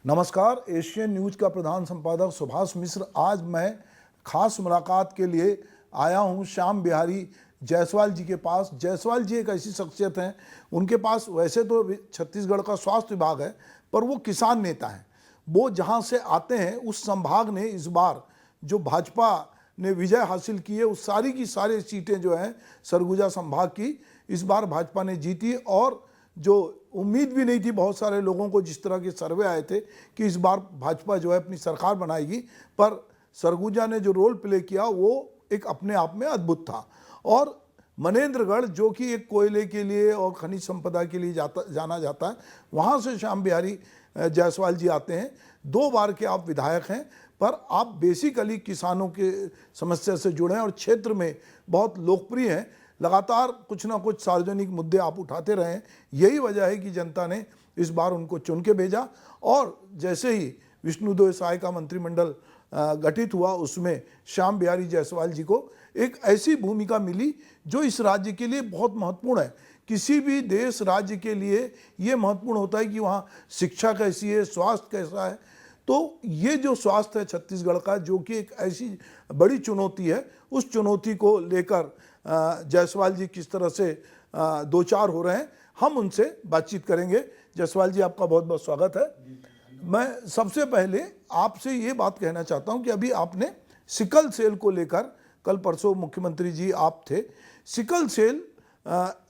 नमस्कार। Asian news का प्रधान संपादक सुभाष मिश्र। आज मैं खास मुलाकात के लिए आया हूं श्याम बिहारी जायसवाल जी के पास। जायसवाल जी एक ऐसी शख्सियत हैं, उनके पास वैसे तो छत्तीसगढ़ का स्वास्थ्य विभाग है, पर वो किसान नेता हैं। वो जहां से आते हैं उस संभाग ने इस बार जो भाजपा ने विजय हासिल की है, उस सारी की सारी सीटें जो हैं सरगुजा संभाग की इस बार भाजपा ने जीती। और जो उम्मीद भी नहीं थी बहुत सारे लोगों को, जिस तरह के सर्वे आए थे कि इस बार भाजपा जो है अपनी सरकार बनाएगी, पर सरगुजा ने जो रोल प्ले किया वो एक अपने आप में अद्भुत था। और मनेंद्रगढ़ जो कि एक कोयले के लिए और खनिज संपदा के लिए जाना जाता है, वहाँ से श्याम बिहारी जायसवाल जी आते हैं। 2 बार के आप विधायक हैं, पर आप बेसिकली किसानों के समस्या से जुड़े हैं और क्षेत्र में बहुत लोकप्रिय हैं। लगातार कुछ ना कुछ सार्वजनिक मुद्दे आप उठाते रहे हैं। यही वजह है कि जनता ने इस बार उनको चुन के भेजा। और जैसे ही विष्णुदेव साय का मंत्रिमंडल गठित हुआ, उसमें श्याम बिहारी जायसवाल जी को एक ऐसी भूमिका मिली जो इस राज्य के लिए बहुत महत्वपूर्ण है। किसी भी देश राज्य के लिए ये महत्वपूर्ण होता है कि वहाँ शिक्षा कैसी है, स्वास्थ्य कैसा है। तो ये जो स्वास्थ्य है छत्तीसगढ़ का, जो कि एक ऐसी बड़ी चुनौती है, उस चुनौती को लेकर जायसवाल जी किस तरह से दो चार हो रहे हैं, हम उनसे बातचीत करेंगे। जायसवाल जी, आपका बहुत बहुत स्वागत है। मैं सबसे पहले आपसे ये बात कहना चाहता हूं कि अभी आपने सिकल सेल को लेकर, कल परसों मुख्यमंत्री जी आप थे। सिकल सेल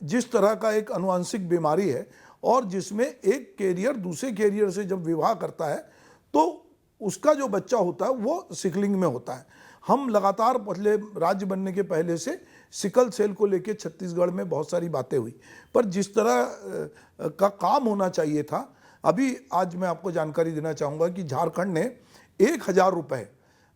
जिस तरह का एक अनुवांशिक बीमारी है और जिसमें एक कैरियर दूसरे कैरियर से जब विवाह करता है तो उसका जो बच्चा होता है वो सिकलिंग में होता है। हम लगातार पहले राज्य बनने के पहले से सिकल सेल को लेकर छत्तीसगढ़ में बहुत सारी बातें हुई, पर जिस तरह का काम होना चाहिए था, अभी आज मैं आपको जानकारी देना चाहूँगा कि झारखंड ने 1000 रुपये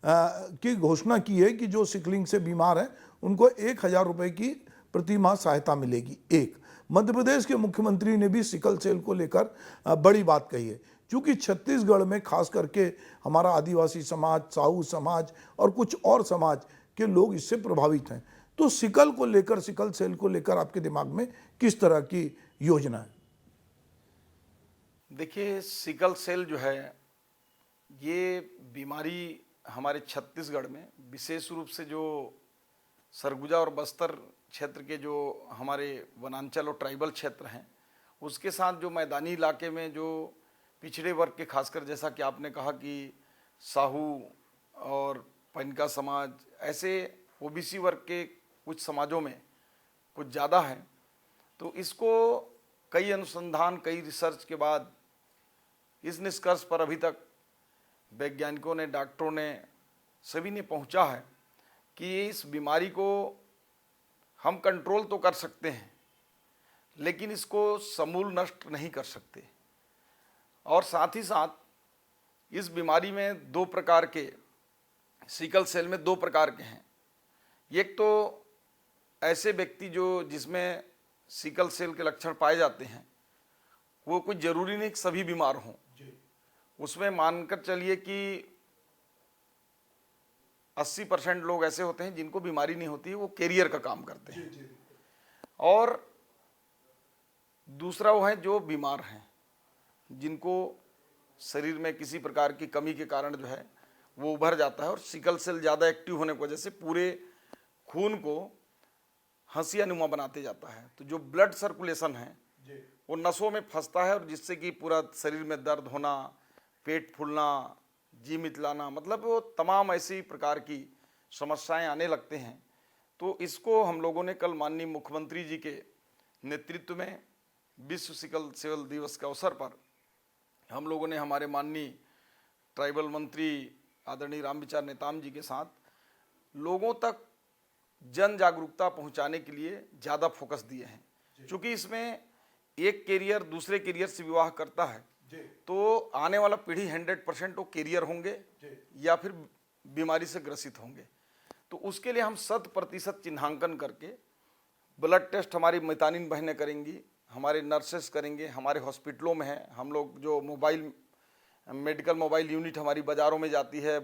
की घोषणा की है कि जो सिकलिंग से बीमार हैं उनको 1000 रुपये की प्रति माह सहायता मिलेगी। एक मध्य प्रदेश के मुख्यमंत्री ने भी सिकल सेल को लेकर बड़ी बात कही है, क्योंकि छत्तीसगढ़ में खास करके हमारा आदिवासी समाज, साहू समाज और कुछ और समाज के लोग इससे प्रभावित हैं। तो सिकल को लेकर, सिकल सेल को लेकर आपके दिमाग में किस तरह की योजना है? देखिए, सिकल सेल जो है ये बीमारी हमारे छत्तीसगढ़ में विशेष रूप से जो सरगुजा और बस्तर क्षेत्र के जो हमारे वनांचल और ट्राइबल क्षेत्र हैं, उसके साथ जो मैदानी इलाके में जो पिछड़े वर्ग के, खासकर जैसा कि आपने कहा कि साहू और पनिका समाज, ऐसे ओबीसी वर्ग के कुछ समाजों में कुछ ज़्यादा है। तो इसको कई अनुसंधान, कई रिसर्च के बाद इस निष्कर्ष पर अभी तक वैज्ञानिकों ने, डॉक्टरों ने, सभी ने पहुंचा है कि इस बीमारी को हम कंट्रोल तो कर सकते हैं, लेकिन इसको समूल नष्ट नहीं कर सकते। और साथ ही साथ इस बीमारी में 2 प्रकार के, सिकल सेल में 2 प्रकार के हैं। एक तो ऐसे व्यक्ति जो जिसमें सिकल सेल के लक्षण पाए जाते हैं, वो कुछ जरूरी नहीं कि सभी बीमार हों। उसमें मानकर चलिए कि 80% लोग ऐसे होते हैं जिनको बीमारी नहीं होती है, वो कैरियर का काम करते हैं। और दूसरा वो है जो बीमार हैं, जिनको शरीर में किसी प्रकार की कमी के कारण जो है वो उभर जाता है और सिकल सेल ज़्यादा एक्टिव होने की वजह से पूरे खून को हंसियानुमा बनाते जाता है। तो जो ब्लड सर्कुलेशन है वो नसों में फंसता है और जिससे कि पूरा शरीर में दर्द होना, पेट फूलना, जी मितलाना, मतलब वो तमाम ऐसी प्रकार की समस्याएं आने लगते हैं। तो इसको हम लोगों ने कल माननीय मुख्यमंत्री जी के नेतृत्व में विश्व सिकल सेल दिवस के अवसर पर हम लोगों ने हमारे माननीय ट्राइबल मंत्री आदरणीय रामविचार नेताम जी के साथ लोगों तक जन जागरूकता पहुंचाने के लिए ज़्यादा फोकस दिए हैं। क्योंकि इसमें एक कैरियर दूसरे कैरियर से विवाह करता है, तो आने वाला पीढ़ी 100% वो कैरियर होंगे या फिर बीमारी से ग्रसित होंगे। तो उसके लिए हम 100% चिन्हांकन करके ब्लड टेस्ट हमारी मितानिन बहनें करेंगी, हमारे नर्सेस करेंगे, हमारे हॉस्पिटलों में है। हम लोग जो मेडिकल मोबाइल यूनिट हमारी बाज़ारों में जाती है,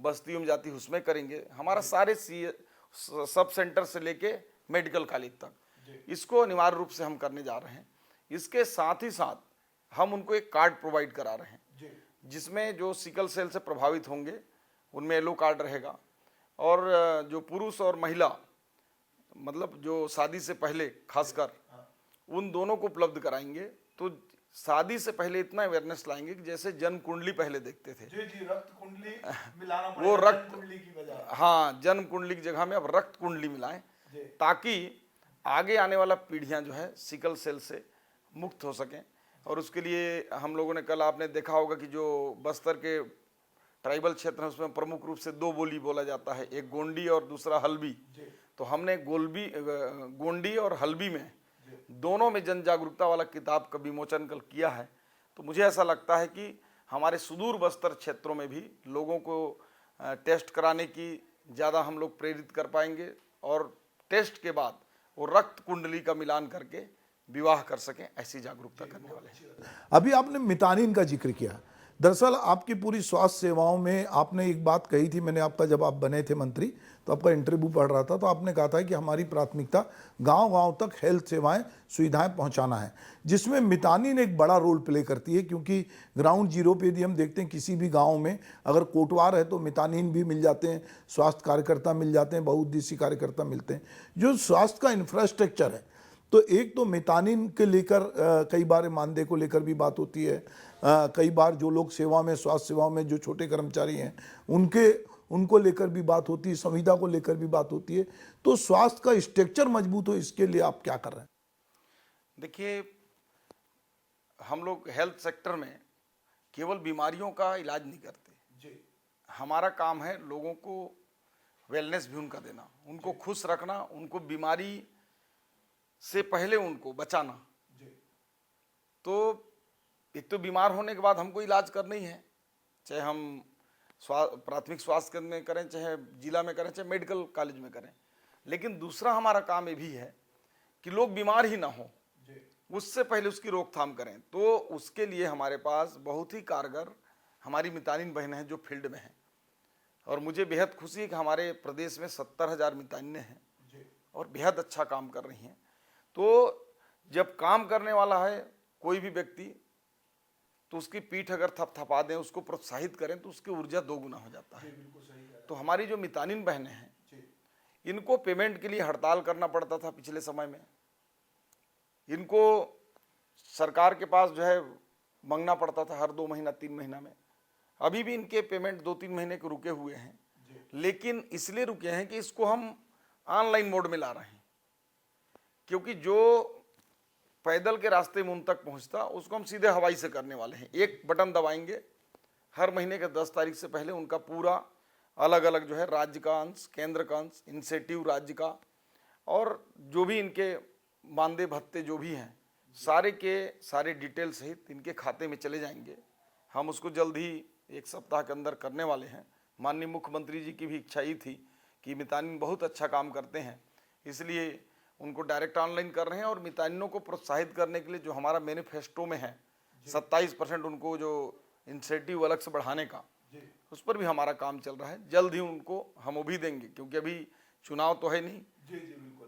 बस्तियों में जाती है, उसमें करेंगे। हमारा सारे सब सेंटर से लेके मेडिकल कॉलेज तक इसको अनिवार्य रूप से हम करने जा रहे हैं। इसके साथ ही साथ हम उनको एक कार्ड प्रोवाइड करा रहे हैं जिसमें जो सिकल सेल से प्रभावित होंगे उनमें येलो कार्ड रहेगा, और जो पुरुष और महिला मतलब जो शादी से पहले खासकर उन दोनों को उपलब्ध कराएंगे। तो शादी से पहले इतना अवेयरनेस लाएंगे कि जैसे जन्म कुंडली पहले देखते थे, जी रक्त कुंडली मिलाना वो पड़ेगा रक्त जन्म कुंडली की बजाय। हाँ, जन्म कुंडली की जगह में अब रक्त कुंडली मिलाएं, ताकि आगे आने वाला पीढ़ियां जो है सिकल सेल से मुक्त हो सकें। और उसके लिए हम लोगों ने कल आपने देखा होगा कि जो बस्तर के ट्राइबल क्षेत्र है उसमें प्रमुख रूप से 2 बोली बोला जाता है, एक गोंडी और दूसरा हल्बी। तो हमने गोंडी और हल्बी में दोनों में जन जागरूकता वाला किताब का विमोचन कल किया है। तो मुझे ऐसा लगता है कि हमारे सुदूर बस्तर क्षेत्रों में भी लोगों को टेस्ट कराने की ज़्यादा हम लोग प्रेरित कर पाएंगे, और टेस्ट के बाद वो रक्त कुंडली का मिलान करके विवाह कर सकें, ऐसी जागरूकता करने वाले हैं। अभी आपने मितानिन का जिक्र किया। दरअसल आपकी पूरी स्वास्थ्य सेवाओं में आपने एक बात कही थी, मैंने आपका जब आप बने थे मंत्री तो आपका इंटरव्यू पढ़ रहा था, तो आपने कहा था कि हमारी प्राथमिकता गांव-गांव तक हेल्थ सेवाएं सुविधाएं पहुंचाना है, जिसमें मितानिन एक बड़ा रोल प्ले करती है। क्योंकि ग्राउंड जीरो पे यदि हम देखते हैं किसी भी गांव में अगर कोटवार है तो मितानिन भी मिल जाते हैं, स्वास्थ्य कार्यकर्ता मिल जाते हैं, बहुउद्देशीय कार्यकर्ता मिलते हैं। जो स्वास्थ्य का इंफ्रास्ट्रक्चर है, तो एक तो मितानिन के लेकर कई बार मानदेय को लेकर भी बात होती है, कई बार जो लोग सेवा में स्वास्थ्य सेवाओं में जो छोटे कर्मचारी हैं उनको लेकर भी बात होती है, संविदा को लेकर भी बात होती है। तो स्वास्थ्य का स्ट्रक्चर मजबूत हो, इसके लिए आप क्या कर रहे हैं? देखिए, हम लोग हेल्थ सेक्टर में केवल बीमारियों का इलाज नहीं करते, हमारा काम है लोगों को वेलनेस भी उनका देना, उनको खुश रखना, उनको बीमारी से पहले उनको बचाना। तो एक तो बीमार होने के बाद हमको इलाज करना ही है, चाहे हम प्राथमिक स्वास्थ्य केंद्र में करें, चाहे जिला में करें, चाहे मेडिकल कॉलेज में करें। लेकिन दूसरा हमारा काम ये भी है कि लोग बीमार ही ना हो, उससे पहले उसकी रोकथाम करें। तो उसके लिए हमारे पास बहुत ही कारगर हमारी मितानिन बहनें हैं जो फील्ड में हैं, और मुझे बेहद खुशी है कि हमारे प्रदेश में 70,000 मितानिनें हैं और बेहद अच्छा काम कर रही हैं। तो जब काम करने वाला है कोई भी व्यक्ति, तो उसकी पीठ अगर थपथपा दें, उसको प्रोत्साहित करें, तो उसकी ऊर्जा 2 गुना हो जाता है। तो हमारी जो मितानिन बहनें हैं, इनको पेमेंट के लिए हड़ताल करना पड़ता था पिछले समय में, इनको सरकार के पास जो है मांगना पड़ता था हर 2 महीना 3 महीना में। अभी भी इनके पेमेंट 2-3 महीने के रुके हुए हैं, लेकिन इसलिए रुके हैं कि इसको हम ऑनलाइन मोड में ला रहे हैं, क्योंकि जो पैदल के रास्ते में उन तक पहुंचता उसको हम सीधे हवाई से करने वाले हैं। एक बटन दबाएंगे, हर महीने के 10 तारीख से पहले उनका पूरा अलग अलग जो है राज्य का अंश, केंद्र का अंश, इंसेंटिव राज्य का, और जो भी इनके मानदेय भत्ते जो भी हैं, सारे के सारे डिटेल सहित इनके खाते में चले जाएंगे। हम उसको जल्द ही 1 सप्ताह के अंदर करने वाले हैं। माननीय मुख्यमंत्री जी की भी इच्छा ही थी कि मितानिन बहुत अच्छा काम करते हैं, इसलिए उनको डायरेक्ट ऑनलाइन कर रहे हैं। और मितानिनों को प्रोत्साहित करने के लिए जो हमारा मैनिफेस्टो में है 27% उनको जो इंसेंटिव अलग से बढ़ाने का, उस पर भी हमारा काम चल रहा है। जल्द ही उनको हम वो भी देंगे, क्योंकि अभी चुनाव तो है नहीं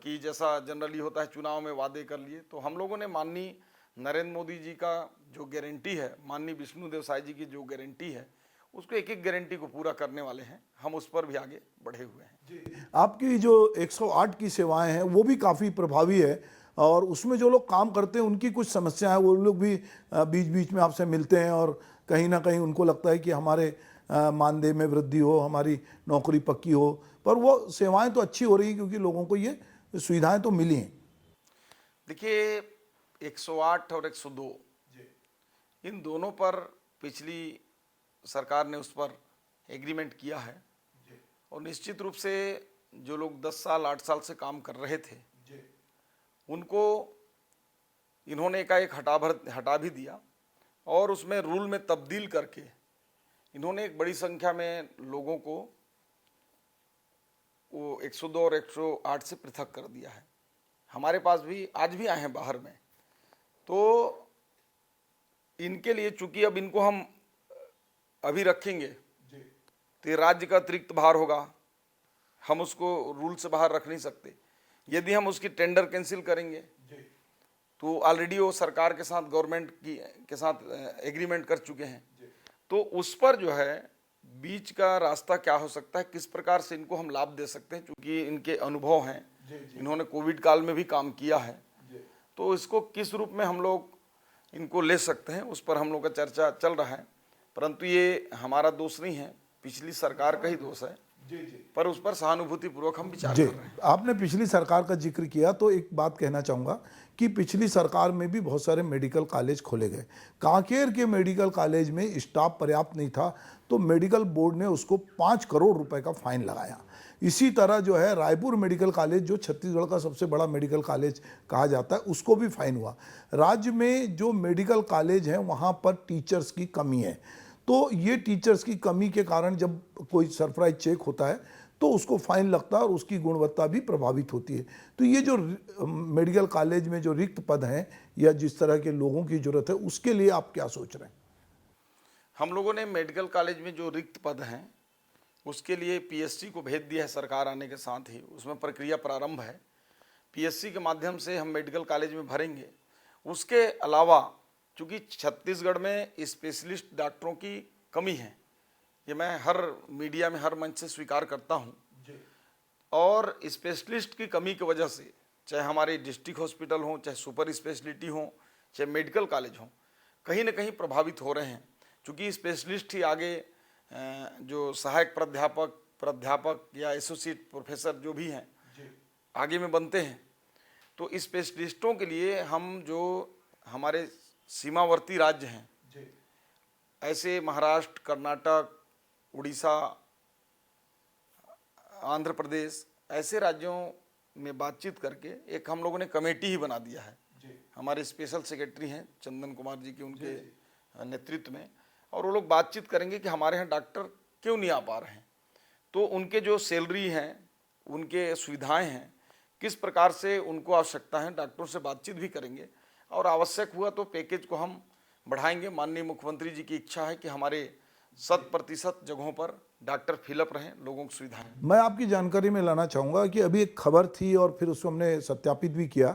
कि जैसा जनरली होता है चुनाव में वादे कर लिए। तो हम लोगों ने माननीय नरेंद्र मोदी जी का जो गारंटी है, माननीय विष्णुदेव साय जी की जो गारंटी है, उसको एक एक गारंटी को पूरा करने वाले हैं। हम उस पर भी आगे बढ़े हुए हैं। आपकी जो 108 की सेवाएं हैं वो भी काफ़ी प्रभावी है, और उसमें जो लोग काम करते हैं उनकी कुछ समस्याएं हैं, वो लोग भी बीच बीच में आपसे मिलते हैं, और कहीं ना कहीं उनको लगता है कि हमारे मानदेय में वृद्धि हो, हमारी नौकरी पक्की हो। पर वो सेवाएं तो अच्छी हो रही हैं क्योंकि लोगों को ये सुविधाएं तो मिली हैं। देखिए, 108 और 102 इन दोनों पर पिछली सरकार ने उस पर एग्रीमेंट किया है, और निश्चित रूप से जो लोग 10 साल 8 साल से काम कर रहे थे उनको इन्होंने एकाएक हटा भी दिया, और उसमें रूल में तब्दील करके इन्होंने एक बड़ी संख्या में लोगों को वो 102 और 108 से पृथक कर दिया है। हमारे पास भी आज भी आए हैं बाहर में। तो इनके लिए चूंकि अब इनको हम अभी रखेंगे तो ये राज्य का अतिरिक्त भार होगा, हम उसको रूल से बाहर रख नहीं सकते। यदि हम उसकी टेंडर कैंसिल करेंगे तो ऑलरेडी वो सरकार के साथ, गवर्नमेंट के साथ एग्रीमेंट कर चुके हैं, तो उस पर जो है बीच का रास्ता क्या हो सकता है, किस प्रकार से इनको हम लाभ दे सकते हैं, क्योंकि इनके अनुभव हैं, इन्होंने कोविड काल में भी काम किया है, तो इसको किस रूप में हम लोग इनको ले सकते हैं, उस पर हम लोग का चर्चा चल रहा है। परंतु ये हमारा दोष नहीं है, पिछली सरकार का ही दोष है, पर उस पर सहानुभूति पूर्वक हम विचार कर रहे हैं। आपने पिछली सरकार का जिक्र किया तो एक बात कहना चाहूँगा कि पिछली सरकार में भी बहुत सारे मेडिकल कॉलेज खोले गए। कांकेर के मेडिकल कॉलेज में स्टाफ पर्याप्त नहीं था, तो मेडिकल बोर्ड ने उसको 5 करोड़ रुपए का फाइन लगाया। इसी तरह जो है रायपुर मेडिकल कॉलेज, जो छत्तीसगढ़ का सबसे बड़ा मेडिकल कॉलेज कहा जाता है, उसको भी फाइन हुआ। राज्य में जो मेडिकल कॉलेज हैं वहाँ पर टीचर्स की कमी है, तो ये टीचर्स की कमी के कारण जब कोई सरप्राइज चेक होता है तो उसको फाइन लगता है और उसकी गुणवत्ता भी प्रभावित होती है। तो ये जो मेडिकल कॉलेज में जो रिक्त पद हैं या जिस तरह के लोगों की जरूरत है, उसके लिए आप क्या सोच रहे हैं? हम लोगों ने मेडिकल कॉलेज में जो रिक्त पद हैं उसके लिए पीएससी को भेज दिया है। सरकार आने के साथ ही उसमें प्रक्रिया प्रारंभ है। पीएससी के माध्यम से हम मेडिकल कॉलेज में भरेंगे। उसके अलावा चूँकि छत्तीसगढ़ में स्पेशलिस्ट डॉक्टरों की कमी है, ये मैं हर मीडिया में हर मंच से स्वीकार करता हूँ, और स्पेशलिस्ट की कमी की वजह से चाहे हमारे डिस्ट्रिक्ट हॉस्पिटल हों, चाहे सुपर स्पेशलिटी हों, चाहे मेडिकल कॉलेज हों, कहीं ना कहीं प्रभावित हो रहे हैं। क्योंकि स्पेशलिस्ट ही आगे जो सहायक प्राध्यापक या एसोसिएट प्रोफेसर जो भी हैं आगे में बनते हैं। तो स्पेशलिस्टों के लिए हम जो हमारे सीमावर्ती राज्य हैं, ऐसे महाराष्ट्र, कर्नाटक, उड़ीसा, आंध्र प्रदेश, ऐसे राज्यों में बातचीत करके एक हम लोगों ने कमेटी ही बना दिया है। हमारे स्पेशल सेक्रेटरी हैं चंदन कुमार जी के, उनके नेतृत्व में, और वो लोग बातचीत करेंगे कि हमारे यहाँ डॉक्टर क्यों नहीं आ पा रहे हैं, तो उनके जो सैलरी हैं, उनके सुविधाएं हैं, किस प्रकार से उनको आवश्यकता है, डॉक्टरों से बातचीत भी करेंगे, और आवश्यक हुआ तो पैकेज को हम बढ़ाएंगे। माननीय मुख्यमंत्री जी की इच्छा है कि हमारे 100% जगहों पर डॉक्टर फिलअप रहें, लोगों की सुविधाएं। मैं आपकी जानकारी में लाना चाहूँगा कि अभी एक खबर थी और फिर उसको हमने सत्यापित भी किया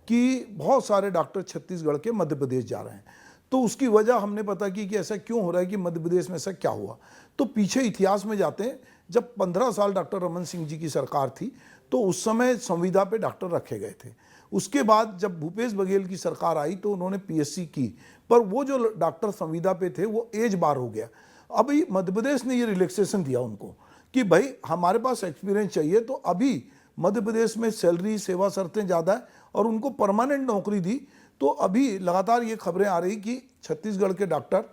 कि बहुत सारे डॉक्टर छत्तीसगढ़ के मध्य प्रदेश जा रहे हैं। तो उसकी वजह हमने पता की कि ऐसा क्यों हो रहा है, कि मध्य प्रदेश में ऐसा क्या हुआ। तो पीछे इतिहास में जाते हैं, जब 15 साल डॉक्टर रमन सिंह जी की सरकार थी तो उस समय संविदा पे डॉक्टर रखे गए थे। उसके बाद जब भूपेश बघेल की सरकार आई तो उन्होंने पीएससी की, पर वो जो डॉक्टर संविदा पे थे वो एज बार हो गया। अभी मध्य प्रदेश ने ये रिलैक्सेशन दिया उनको कि भाई हमारे पास एक्सपीरियंस चाहिए, तो अभी मध्य प्रदेश में सैलरी, सेवा शर्तें ज़्यादा है और उनको परमानेंट नौकरी दी। तो अभी लगातार ये खबरें आ रही कि छत्तीसगढ़ के डॉक्टर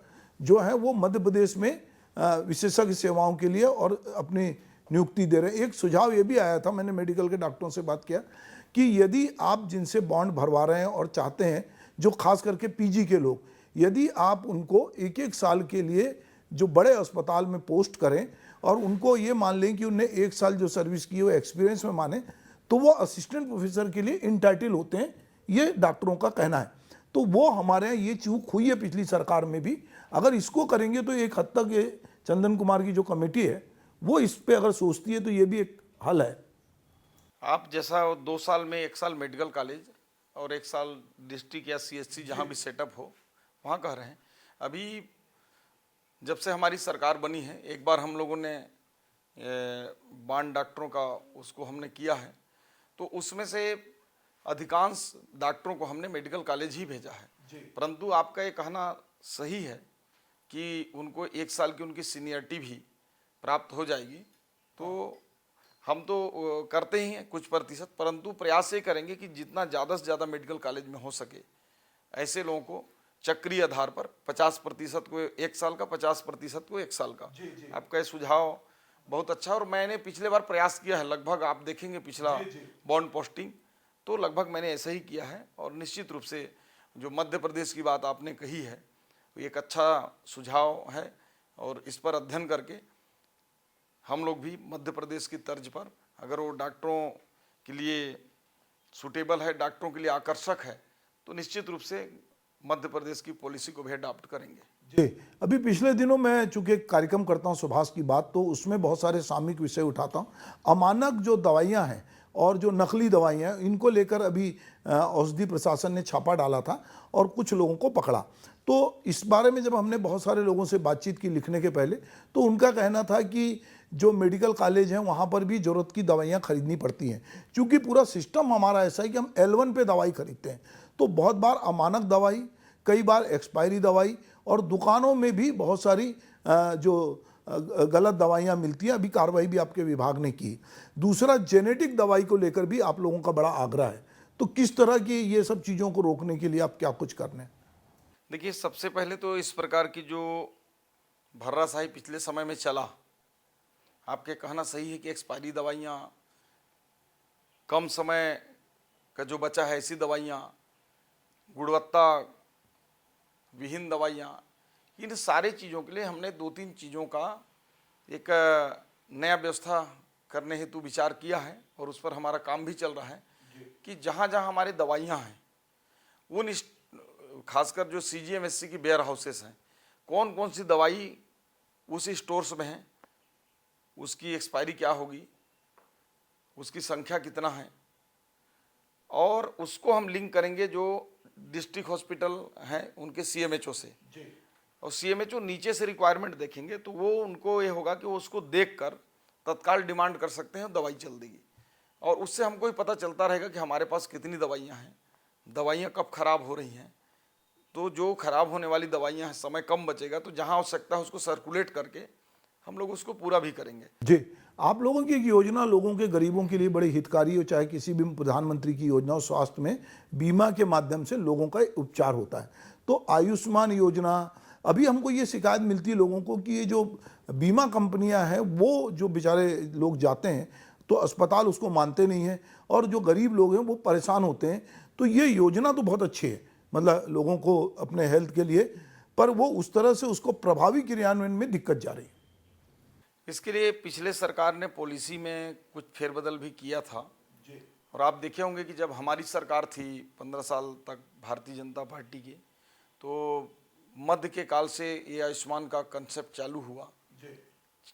जो हैं वो मध्य प्रदेश में विशेषज्ञ सेवाओं के लिए और अपनी नियुक्ति दे रहे हैं। एक सुझाव ये भी आया था, मैंने मेडिकल के डॉक्टरों से बात किया कि यदि आप जिनसे बॉन्ड भरवा रहे हैं और चाहते हैं, जो खास करके पीजी के लोग, यदि आप उनको 1-1 साल के लिए जो बड़े अस्पताल में पोस्ट करें और उनको ये मान लें कि उन्हें 1 साल जो सर्विस की वो एक्सपीरियंस में माने, तो वो असिस्टेंट प्रोफेसर के लिए इंटाइटल होते हैं, ये डॉक्टरों का कहना है। तो वो हमारे यहाँ ये चूक हुई है पिछली सरकार में भी। अगर इसको करेंगे तो एक हद तक ये चंदन कुमार की जो कमेटी है वो इस पे अगर सोचती है तो ये भी एक हल है। आप जैसा 2 साल में 1 साल मेडिकल कॉलेज और 1 साल डिस्ट्रिक्ट या सीएचसी जहाँ भी सेटअप हो वहाँ कह रहे हैं। अभी जब से हमारी सरकार बनी है, एक बार हम लोगों ने बांड डॉक्टरों का उसको हमने किया है, तो उसमें से अधिकांश डॉक्टरों को हमने मेडिकल कॉलेज ही भेजा है। परंतु आपका ये कहना सही है कि उनको 1 साल की उनकी सीनियरिटी भी प्राप्त हो जाएगी, तो हम तो करते ही हैं कुछ प्रतिशत, परंतु प्रयास ये करेंगे कि जितना ज़्यादा से ज़्यादा मेडिकल कॉलेज में हो सके ऐसे लोगों को चक्रीय आधार पर 50% को 1 साल का, 50% को 1 साल का। आपका ये सुझाव बहुत अच्छा, और मैंने पिछले बार प्रयास किया है, लगभग आप देखेंगे पिछला बॉन्ड पोस्टिंग तो लगभग मैंने ऐसा ही किया है। और निश्चित रूप से जो मध्य प्रदेश की बात आपने कही है वो एक अच्छा सुझाव है, और इस पर अध्ययन करके हम लोग भी मध्य प्रदेश की तर्ज पर, अगर वो डॉक्टरों के लिए सूटेबल है, डॉक्टरों के लिए आकर्षक है, तो निश्चित रूप से मध्य प्रदेश की पॉलिसी को भी अडॉप्ट करेंगे। जी, अभी पिछले दिनों मैं चूंकि कार्यक्रम करता हूं सुभाष की बात, तो उसमें बहुत सारे सामयिक विषय उठाता हूं। अमानक जो दवाइयां हैं और जो नकली दवाइयाँ हैं इनको लेकर अभी औषधि प्रशासन ने छापा डाला था और कुछ लोगों को पकड़ा। तो इस बारे में जब हमने बहुत सारे लोगों से बातचीत की लिखने के पहले, तो उनका कहना था कि जो मेडिकल कॉलेज हैं वहाँ पर भी ज़रूरत की दवाइयाँ खरीदनी पड़ती हैं, क्योंकि पूरा सिस्टम हमारा ऐसा है कि हम L1 पे दवाई खरीदते हैं। तो बहुत बार अमानक दवाई, कई बार एक्सपायरी दवाई, और दुकानों में भी बहुत सारी गलत दवाइयाँ मिलती हैं। अभी कार्रवाई भी आपके विभाग ने की। दूसरा, जेनेटिक दवाई को लेकर भी आप लोगों का बड़ा आग्रह है। तो किस तरह की ये सब चीज़ों को रोकने के लिए आप क्या कुछ कर रहे हैं? देखिए, सबसे पहले तो इस प्रकार की जो भर्राशाही पिछले समय में चला, आपके कहना सही है कि एक्सपायरी दवाइयाँ, कम समय का जो बचा है ऐसी दवाइयाँ, गुणवत्ता विहीन दवाइयाँ, इन सारे चीज़ों के लिए हमने 2-3 चीज़ों का एक नया व्यवस्था करने हेतु विचार किया है और उस पर हमारा काम भी चल रहा है कि जहाँ जहाँ हमारी दवाइयाँ हैं उन खासकर जो CGMSC की वेयर हाउसेस हैं, कौन कौन सी दवाई उस स्टोर्स में है, उसकी एक्सपायरी क्या होगी, उसकी संख्या कितना है, और उसको हम लिंक करेंगे जो डिस्ट्रिक्ट हॉस्पिटल हैं उनके CMHO से, और CMHO नीचे से रिक्वायरमेंट देखेंगे तो वो उनको ये होगा कि वो उसको देखकर तत्काल डिमांड कर सकते हैं, दवाई चल देगी। और उससे हमको ही पता चलता रहेगा कि हमारे पास कितनी दवाइयाँ हैं, दवाइयाँ कब खराब हो रही हैं। तो जो खराब होने वाली दवाइयाँ हैं, समय कम बचेगा, तो जहाँ आवश्यकता है उसको सर्कुलेट करके हम लोग उसको पूरा भी करेंगे। जी, आप लोगों की एक योजना लोगों के, गरीबों के लिए बड़ी हितकारी हो, चाहे किसी भी प्रधानमंत्री की योजना हो, स्वास्थ्य में बीमा के माध्यम से लोगों का उपचार होता है। तो आयुष्मान योजना, अभी हमको ये शिकायत मिलती है लोगों को कि ये जो बीमा कंपनियां हैं वो जो बेचारे लोग जाते हैं तो अस्पताल उसको मानते नहीं हैं, और जो गरीब लोग हैं वो परेशान होते हैं। तो ये योजना तो बहुत अच्छी है, मतलब लोगों को अपने हेल्थ के लिए, पर वो उस तरह से उसको प्रभावी क्रियान्वयन में दिक्कत जा रही है। इसके लिए पिछले सरकार ने पॉलिसी में कुछ फेरबदल भी किया था। और आप देखे होंगे कि जब हमारी सरकार थी 15 साल तक भारतीय जनता पार्टी की, तो मध्य के काल से ये आयुष्मान का कंसेप्ट चालू हुआ।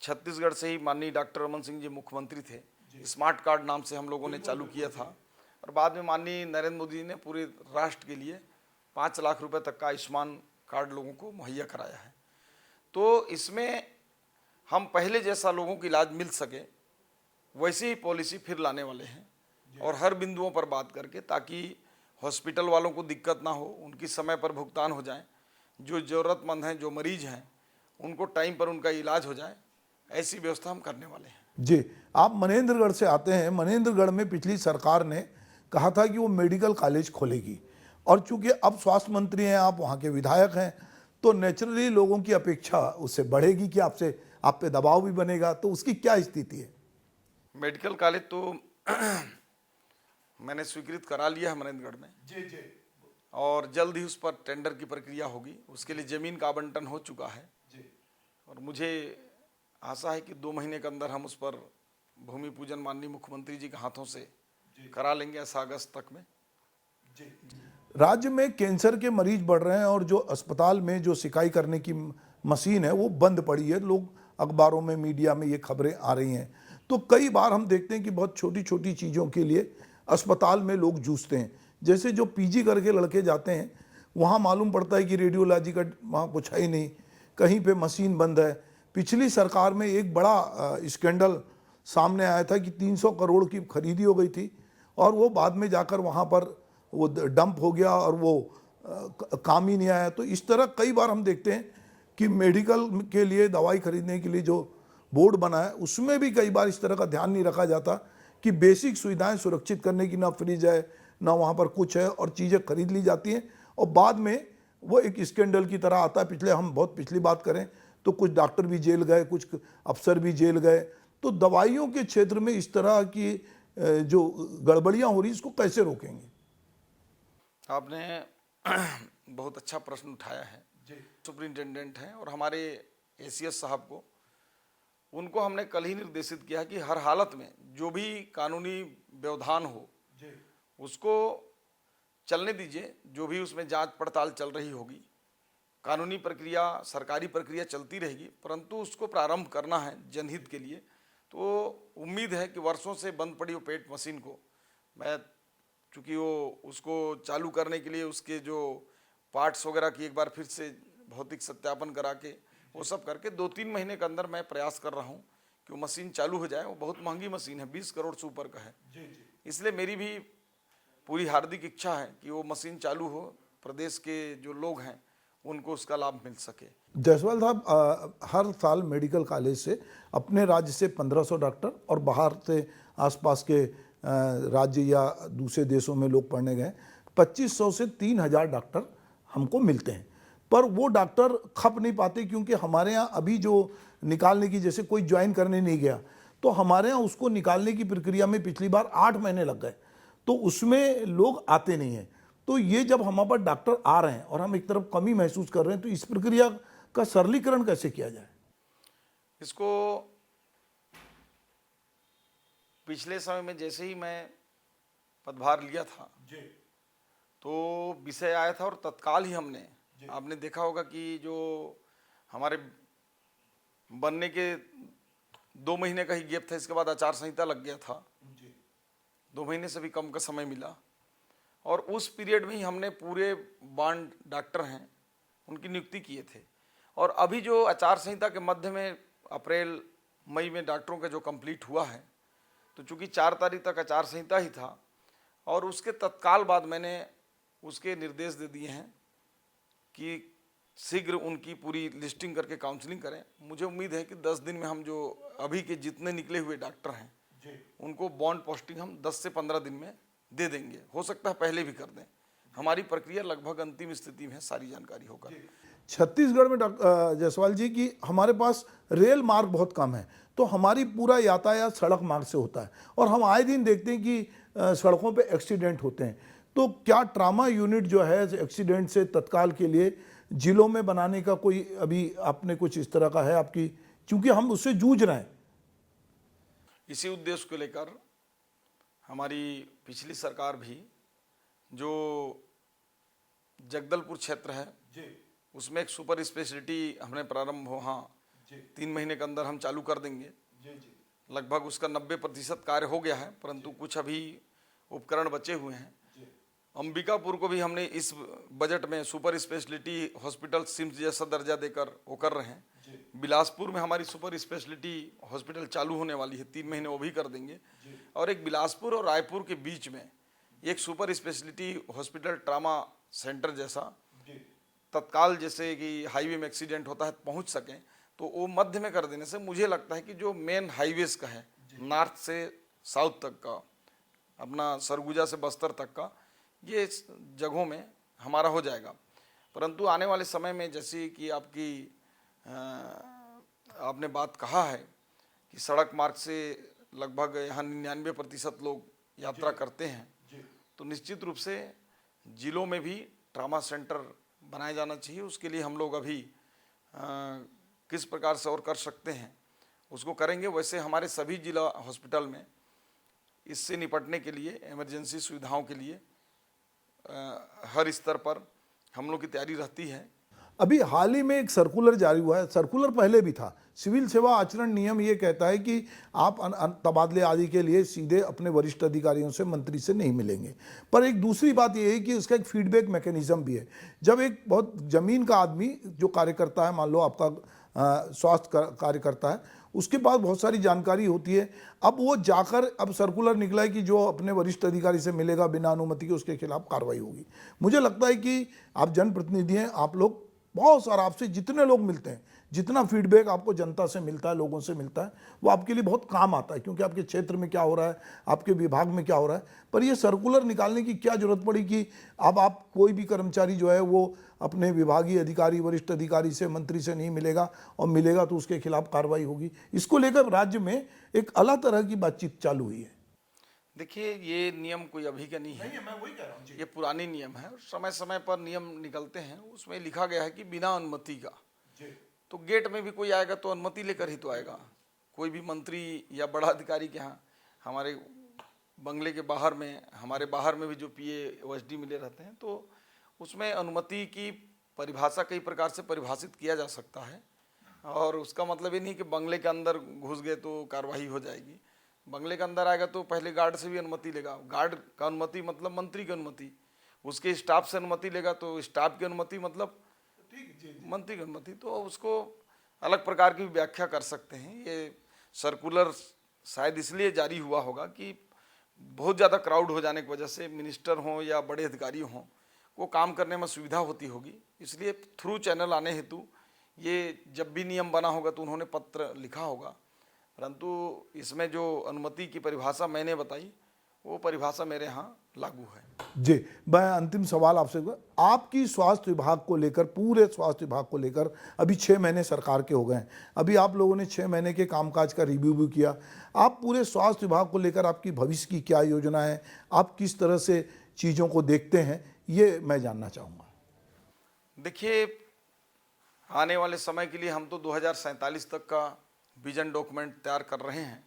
छत्तीसगढ़ से ही माननीय डॉक्टर रमन सिंह जी मुख्यमंत्री थे, स्मार्ट कार्ड नाम से हम लोगों ने चालू किया था, और बाद में माननीय नरेंद्र मोदी जी ने पूरे राष्ट्र के लिए 5 लाख रुपए तक का आयुष्मान कार्ड लोगों को मुहैया कराया है। तो इसमें हम पहले जैसा लोगों को इलाज मिल सके वैसी ही पॉलिसी फिर लाने वाले हैं, और हर बिंदुओं पर बात करके, ताकि हॉस्पिटल वालों को दिक्कत ना हो, उनकी समय पर भुगतान हो जाए, जो ज़रूरतमंद हैं, जो मरीज हैं, उनको टाइम पर उनका इलाज हो जाए, ऐसी व्यवस्था हम करने वाले हैं। जी, आप मनेंद्रगढ़ से आते हैं। मनेंद्रगढ़ में पिछली सरकार ने कहा था कि वो मेडिकल कॉलेज खोलेगी, और चूंकि अब स्वास्थ्य मंत्री हैं, आप वहाँ के विधायक हैं, तो नेचुरली लोगों की अपेक्षा उससे बढ़ेगी कि आप पे दबाव भी बनेगा। तो उसकी क्या स्थिति है? मेडिकल कॉलेज तो मैंने स्वीकृत करा लिया है मनेंद्रगढ़ में, और जल्द ही उस पर टेंडर की प्रक्रिया होगी। उसके लिए ज़मीन का आवंटन हो चुका है, और मुझे आशा है कि 2 महीने के अंदर हम उस पर भूमि पूजन माननीय मुख्यमंत्री जी के हाथों से करा लेंगे, ऐसा अगस्त तक में। राज्य में कैंसर के मरीज बढ़ रहे हैं, और जो अस्पताल में जो सिकाई करने की मशीन है वो बंद पड़ी है। लोग, अखबारों में, मीडिया में ये खबरें आ रही हैं। तो कई बार हम देखते हैं कि बहुत छोटी छोटी चीज़ों के लिए अस्पताल में लोग जूझते हैं। जैसे जो PG करके लड़के जाते हैं, वहाँ मालूम पड़ता है कि रेडियोलॉजी का वहाँ कुछ है ही नहीं, कहीं पे मशीन बंद है। पिछली सरकार में एक बड़ा स्कैंडल सामने आया था कि 300 करोड़ की खरीदी हो गई थी, और वो बाद में जाकर वहाँ पर वो डंप हो गया, और वो काम ही नहीं आया। तो इस तरह कई बार हम देखते हैं कि मेडिकल के लिए दवाई खरीदने के लिए जो बोर्ड बना है उसमें भी कई बार इस तरह का ध्यान नहीं रखा जाता कि बेसिक सुविधाएं सुरक्षित करने की, ना फ्रिज है ना वहाँ पर कुछ है, और चीज़ें खरीद ली जाती हैं, और बाद में वो एक स्कैंडल की तरह आता है। हम बहुत पिछली बात करें तो कुछ डॉक्टर भी जेल गए, कुछ अफसर भी जेल गए। तो दवाइयों के क्षेत्र में इस तरह की जो गड़बड़ियाँ हो रही, इसको कैसे रोकेंगे? आपने बहुत अच्छा प्रश्न उठाया है। सुप्रिंटेंडेंट हैं और हमारे ACS साहब को, उनको हमने कल ही निर्देशित किया कि हर हालत में जो भी कानूनी व्यवधान हो उसको चलने दीजिए। जो भी उसमें जांच पड़ताल चल रही होगी, कानूनी प्रक्रिया, सरकारी प्रक्रिया चलती रहेगी, परंतु उसको प्रारंभ करना है जनहित के लिए, तो उम्मीद है कि वर्षों से बंद पड़ी वो पेट मशीन को मैं, चूँकि वो उसको चालू करने के लिए उसके जो पार्ट्स वगैरह की एक बार फिर से भौतिक सत्यापन करा के वो सब करके 2-3 महीने के अंदर मैं प्रयास कर रहा हूँ कि वो मशीन चालू हो जाए। वो बहुत महंगी मशीन है, 20 करोड़ से ऊपर का है। इसलिए मेरी भी पूरी हार्दिक इच्छा है कि वो मशीन चालू हो, प्रदेश के जो लोग हैं उनको उसका लाभ मिल सके। जायसवाल साहब, हर साल मेडिकल कॉलेज से अपने राज्य से 1500 डॉक्टर और बाहर से आसपास के राज्य या दूसरे देशों में लोग पढ़ने गए, 2500 से 3000 डॉक्टर हमको मिलते हैं। पर वो डॉक्टर खप नहीं पाते, क्योंकि हमारे यहाँ अभी जो निकालने की, जैसे कोई ज्वाइन करने नहीं गया तो हमारे यहाँ उसको निकालने की प्रक्रिया में पिछली बार 8 महीने लग गए, तो उसमें लोग आते नहीं हैं। तो ये जब हमारे पास डॉक्टर आ रहे हैं और हम एक तरफ कमी महसूस कर रहे हैं, तो इस प्रक्रिया का सरलीकरण कैसे किया जाए? इसको पिछले समय में जैसे ही मैं पदभार लिया था तो विषय आया था और तत्काल ही हमने, आपने देखा होगा कि जो हमारे बनने के 2 महीने का ही गैप था, इसके बाद आचार संहिता लग गया था। 2 महीने से भी कम का समय मिला और उस पीरियड में ही हमने पूरे बांड डॉक्टर हैं उनकी नियुक्ति किए थे। और अभी जो आचार संहिता के मध्य में अप्रैल मई में डॉक्टरों का जो कंप्लीट हुआ है, तो चूंकि 4 तारीख तक आचार संहिता ही था और उसके तत्काल बाद मैंने उसके निर्देश दे दिए हैं कि शीघ्र उनकी पूरी लिस्टिंग करके काउंसलिंग करें। मुझे उम्मीद है कि 10 दिन में हम जो अभी के जितने निकले हुए डॉक्टर हैं उनको बॉन्ड पोस्टिंग हम 10 से 15 दिन में दे देंगे। हो सकता है पहले भी कर दें। हमारी प्रक्रिया लगभग अंतिम स्थिति में है, सारी जानकारी होगा। छत्तीसगढ़ में जायसवाल जी की हमारे पास रेल मार्ग बहुत कम है, तो हमारी पूरा यातायात सड़क मार्ग से होता है और हम आए दिन देखते हैं कि सड़कों पे एक्सीडेंट होते हैं। तो क्या ट्रामा यूनिट जो है एक्सीडेंट से तत्काल के लिए जिलों में बनाने का कोई अभी आपने कुछ इस तरह का है आपकी, क्योंकि हम उससे जूझ रहे हैं? इसी उद्देश्य को लेकर हमारी पिछली सरकार भी, जो जगदलपुर क्षेत्र है उसमें एक सुपर स्पेशलिटी हमने प्रारंभ हो, हाँ 3 महीने के अंदर हम चालू कर देंगे। लगभग उसका 90% कार्य हो गया है, परंतु कुछ अभी उपकरण बचे हुए हैं। अंबिकापुर को भी हमने इस बजट में सुपर स्पेशलिटी हॉस्पिटल सिम्स जैसा दर्जा देकर वो कर रहे हैं। बिलासपुर में हमारी सुपर स्पेशलिटी हॉस्पिटल चालू होने वाली है, 3 महीने वो भी कर देंगे। और एक बिलासपुर और रायपुर के बीच में एक super speciality hospital trauma centre जैसा, तत्काल जैसे कि हाईवे में एक्सीडेंट होता है पहुंच सकें, तो वो मध्य में कर देने से मुझे लगता है कि जो मेन हाईवेज का है नॉर्थ से साउथ तक का, अपना सरगुजा से बस्तर तक का, ये जगहों में हमारा हो जाएगा। परंतु आने वाले समय में जैसे कि आपने बात कहा है कि सड़क मार्ग से लगभग यहाँ 99% लोग यात्रा करते हैं, तो निश्चित रूप से जिलों में भी ट्रामा सेंटर बनाया जाना चाहिए। उसके लिए हम लोग अभी किस प्रकार से और कर सकते हैं उसको करेंगे। वैसे हमारे सभी जिला हॉस्पिटल में इससे निपटने के लिए, इमरजेंसी सुविधाओं के लिए हर स्तर पर हम लोग की तैयारी रहती है। अभी हाल ही में एक सर्कुलर जारी हुआ है, सर्कुलर पहले भी था, सिविल सेवा आचरण नियम ये कहता है कि आप तबादले आदि के लिए सीधे अपने वरिष्ठ अधिकारियों से, मंत्री से नहीं मिलेंगे। पर एक दूसरी बात ये है कि उसका एक फीडबैक मैकेनिज्म भी है। जब एक बहुत जमीन का आदमी जो कार्य करता है, मान लो आपका स्वास्थ्य कार्य करता है, उसके पास बहुत सारी जानकारी होती है, अब वो जाकर, अब सर्कुलर निकला है कि जो अपने वरिष्ठ अधिकारी से मिलेगा बिना अनुमति के उसके खिलाफ कार्रवाई होगी। मुझे लगता है कि आप जनप्रतिनिधि हैं, आप लोग बहुत सारा, आपसे जितने लोग मिलते हैं, जितना फीडबैक आपको जनता से मिलता है, लोगों से मिलता है, वो आपके लिए बहुत काम आता है, क्योंकि आपके क्षेत्र में क्या हो रहा है, आपके विभाग में क्या हो रहा है। पर ये सर्कुलर निकालने की क्या जरूरत पड़ी कि अब आप कोई भी कर्मचारी जो है वो अपने विभागीय अधिकारी, वरिष्ठ अधिकारी से, मंत्री से नहीं मिलेगा, और मिलेगा तो उसके खिलाफ कार्रवाई होगी। इसको लेकर राज्य में एक अलग तरह की बातचीत चालू हुई है। देखिए, ये नियम कोई अभी का नहीं है, मैं वही कह रहा हूं। ये पुरानी नियम है। समय समय पर नियम निकलते हैं, उसमें लिखा गया है कि बिना अनुमति का। तो गेट में भी कोई आएगा तो अनुमति लेकर ही तो आएगा। कोई भी मंत्री या बड़ा अधिकारी के यहाँ, हमारे बंगले के बाहर में, हमारे बाहर में भी जो पीए ओएसडी मिले रहते हैं, तो उसमें अनुमति की परिभाषा कई प्रकार से परिभाषित किया जा सकता है। और उसका मतलब ये नहीं कि बंगले के अंदर घुस गए तो कार्रवाई हो जाएगी। बंगले के अंदर आएगा तो पहले गार्ड से भी अनुमति लेगा, गार्ड का अनुमति मतलब मंत्री की अनुमति, उसके स्टाफ से अनुमति लेगा तो स्टाफ की अनुमति मतलब मंत्री की अनुमति, तो उसको अलग प्रकार की व्याख्या कर सकते हैं। ये सर्कुलर शायद इसलिए जारी हुआ होगा कि बहुत ज़्यादा क्राउड हो जाने की वजह से मिनिस्टर हों या बड़े अधिकारी हों को काम करने में सुविधा होती होगी, इसलिए थ्रू चैनल आने हेतु ये जब भी नियम बना होगा तो उन्होंने पत्र लिखा होगा। परंतु इसमें जो अनुमति की परिभाषा मैंने बताई वो परिभाषा मेरे यहाँ लागू है। जी, मैं अंतिम सवाल आपसे, आपकी स्वास्थ्य विभाग को लेकर, पूरे स्वास्थ्य विभाग को लेकर अभी 6 महीने सरकार के हो गए हैं, अभी आप लोगों ने 6 महीने के कामकाज का रिव्यू भी किया, आप पूरे स्वास्थ्य विभाग को लेकर आपकी भविष्य की क्या योजना है, आप किस तरह से चीज़ों को देखते हैं, ये मैं जानना चाहूँगा। देखिए, आने वाले समय के लिए हम तो 2047 तक का विजन डॉक्यूमेंट तैयार कर रहे हैं,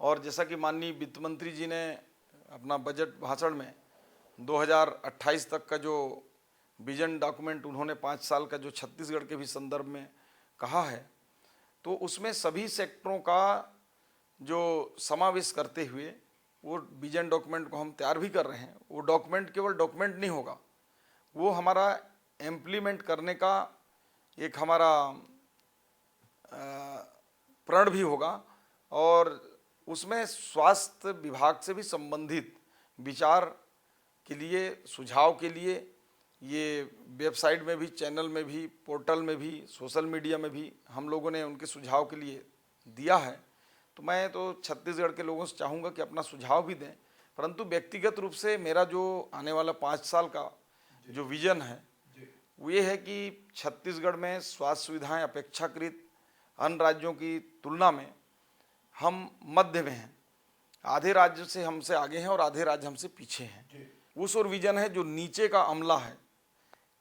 और जैसा कि माननीय वित्त मंत्री जी ने अपना बजट भाषण में 2028 तक का जो विजन डॉक्यूमेंट उन्होंने 5 साल का जो छत्तीसगढ़ के भी संदर्भ में कहा है, तो उसमें सभी सेक्टरों का जो समावेश करते हुए वो विजन डॉक्यूमेंट को हम तैयार भी कर रहे हैं। वो डॉक्यूमेंट केवल डॉक्यूमेंट नहीं होगा, वो हमारा इम्प्लीमेंट करने का एक हमारा प्रण भी होगा, और उसमें स्वास्थ्य विभाग से भी संबंधित विचार के लिए, सुझाव के लिए ये वेबसाइट में भी, चैनल में भी, पोर्टल में भी, सोशल मीडिया में भी हम लोगों ने उनके सुझाव के लिए दिया है। तो मैं तो छत्तीसगढ़ के लोगों से चाहूँगा कि अपना सुझाव भी दें, परंतु व्यक्तिगत रूप से मेरा जो आने वाला 5 साल का जो विज़न है वो ये है कि छत्तीसगढ़ में स्वास्थ्य सुविधाएं अपेक्षाकृत अन्य राज्यों की तुलना में हम मध्य में हैं। आधे राज्य से हमसे आगे हैं और आधे राज्य हमसे पीछे हैं। उस और विजन है जो नीचे का अमला है,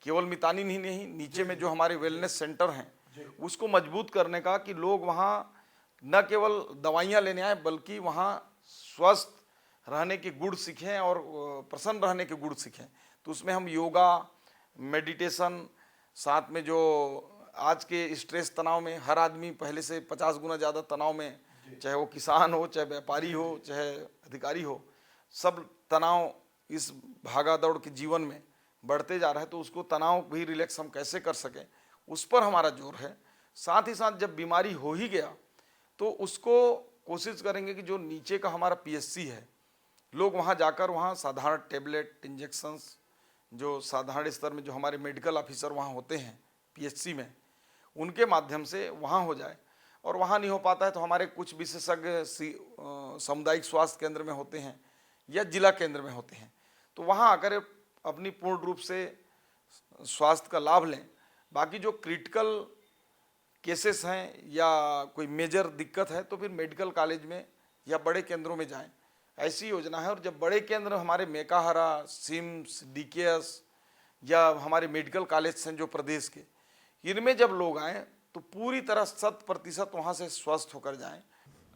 केवल मितानी नहीं, नीचे में जो हमारे वेलनेस सेंटर हैं उसको मजबूत करने का, कि लोग वहाँ न केवल दवाइयाँ लेने आए बल्कि वहाँ स्वस्थ रहने के गुण सीखें और प्रसन्न रहने के गुण सीखें। तो उसमें हम योगा, मेडिटेशन, साथ में जो आज के स्ट्रेस तनाव में हर आदमी पहले से 50 गुना ज़्यादा तनाव में, चाहे वो किसान हो, चाहे व्यापारी हो, चाहे अधिकारी हो, सब तनाव इस भागा दौड़ के जीवन में बढ़ते जा रहा है। तो उसको तनाव भी रिलैक्स हम कैसे कर सकें, उस पर हमारा जोर है। साथ ही साथ जब बीमारी हो ही गया तो उसको कोशिश करेंगे कि जो नीचे का हमारा पीएचसी है, लोग वहाँ जाकर वहाँ साधारण टेबलेट, इंजेक्शंस, जो साधारण स्तर में जो हमारे मेडिकल ऑफिसर वहाँ होते हैं पीएचसी में, उनके माध्यम से वहाँ हो जाए। और वहाँ नहीं हो पाता है तो हमारे कुछ विशेषज्ञ सामुदायिक स्वास्थ्य केंद्र में होते हैं या जिला केंद्र में होते हैं, तो वहाँ आकर अपनी पूर्ण रूप से स्वास्थ्य का लाभ लें। बाकी जो क्रिटिकल केसेस हैं या कोई मेजर दिक्कत है तो फिर मेडिकल कॉलेज में या बड़े केंद्रों में जाएं, ऐसी योजना है। और जब बड़े केंद्र हमारे मेकाहारा, सिम्स, डीकेएस या हमारे मेडिकल कॉलेज हैं जो प्रदेश के, इनमें जब लोग आएँ तो पूरी तरह 100% वहाँ से स्वस्थ होकर जाएं।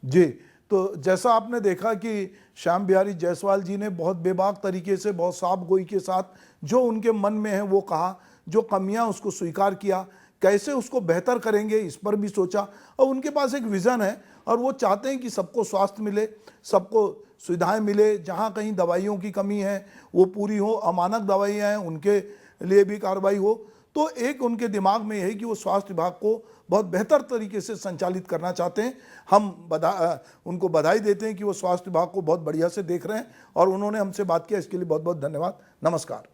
जी, तो जैसा आपने देखा कि श्याम बिहारी जायसवाल जी ने बहुत बेबाक तरीके से, बहुत साफ गोई के साथ जो उनके मन में है वो कहा, जो कमियां उसको स्वीकार किया, कैसे उसको बेहतर करेंगे इस पर भी सोचा, और उनके पास एक विज़न है और वो चाहते हैं कि सबको स्वास्थ्य मिले, सबको सुविधाएं मिले, जहां कहीं दवाइयों की कमी है वो पूरी हो, अमानक दवाइयाँ हैं उनके लिए भी कार्रवाई हो। तो एक उनके दिमाग में यही कि वो स्वास्थ्य विभाग को बहुत बेहतर तरीके से संचालित करना चाहते हैं। हम उनको बधाई देते हैं कि वो स्वास्थ्य विभाग को बहुत बढ़िया से देख रहे हैं, और उन्होंने हमसे बात किया, इसके लिए बहुत बहुत धन्यवाद। नमस्कार।